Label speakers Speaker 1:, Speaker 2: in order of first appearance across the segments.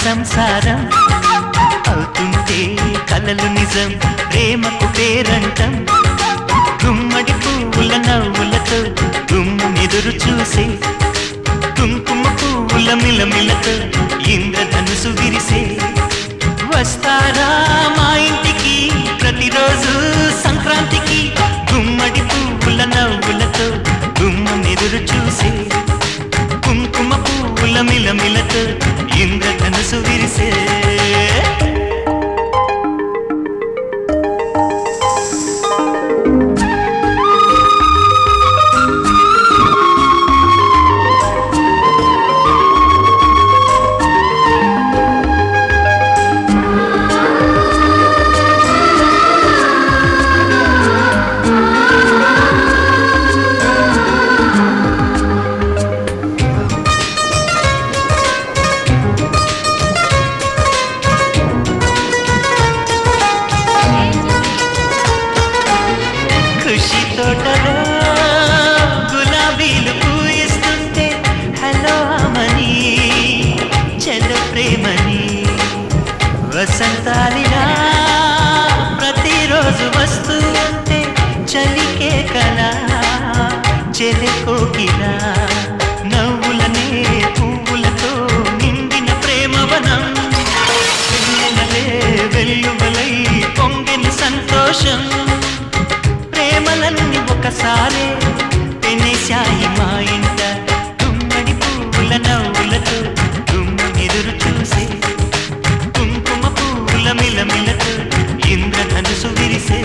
Speaker 1: సంసారం అవుతుంటే కలలు నిజం ప్రేమకు పేరంటం గుమ్మడి పువ్వుల నవ్వులతో గుమ్మెదురు చూసే కుంకుమ పువ్వుల మిలమిలతో ఇంద్రధనుసు విరిసే వస్తారా మా ఇంటికి ప్రతిరోజు సంక్రాంతికి గుమ్మడి పువ్వుల నవ్వులతో గుమ్మెదురు చూసే కుంకుమ పువ్వుల మిలమిలతో ఇంద్రధనుసు విరిసే తోటలో గులాబీలు పూయిస్తుంటే హలో అమని చెల ప్రేమని వసంతాలిలా ప్రతిరోజు వస్తూ ఉంటే చలికే కలా చెలి కోకిలా నవ్వులనే పువ్వులతో నిండిన ప్రేమవనం వెల్లువలై పొంగిన సంతోషం ప్రేమలన్నీ ఒకసారే పెనేశాయి మా ఇంట గుమ్మడి పువ్వుల నవ్వులతో గుమ్మెదురు చూసే కుంకుమ పువ్వుల మిలమిలతో ఇంద్రధనుసు విరిసే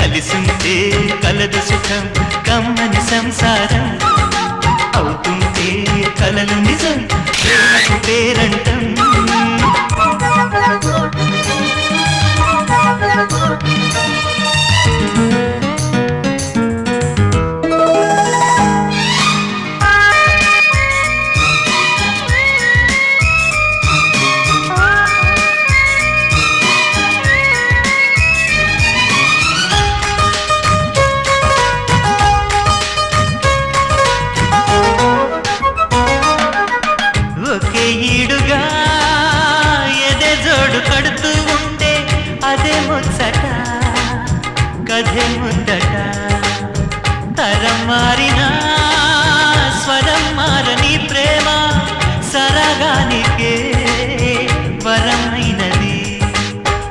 Speaker 1: కలిసుంటే కలదు సుఖం కమ్మని సంసారం అవుతుంటే కలలు నిజం ప్రేమకు పేరంటం ఒకే ఈడుగా ఎదే జోడు కడుతూ ఉంటే అదే ముచ్చట కథే ముద్దట తరం మారినా స్వరం మారని ప్రేమ సరగానికే వరమైనది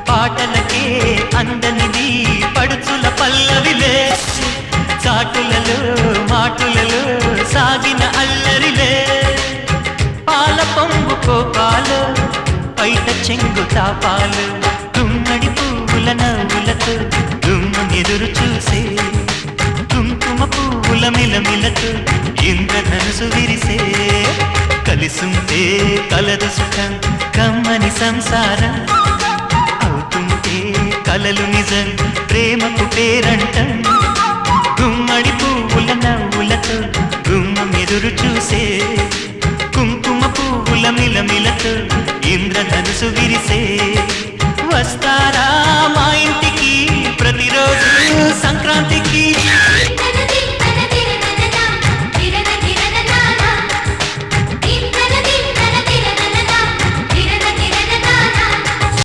Speaker 1: పాటలకే అందనిది పడుచుల పల్లవిలే చాటులలో మాటులలో సాగిన అల్లరిలే పాల పొంగు కోపాలు పైట చెంగు తాపాలు గుమ్మడి పువ్వుల నవ్వులతో గుమ్మెదురు చూసే కుంకుమ పువ్వుల మిలమిలతో ఇంద్రధనుసు విరిసే కలిసుంటే కలదు సుఖం కమ్మని సంసారం అవుతుంటే కలలు నిజం ప్రేమకు పేరంటం గుమ్మడి పువ్వుల నవ్వులతో గుమ్మెదురు చూసే కుంకుమ పువ్వుల మిలమిలతో ఇంద్రధనుసు విరిసే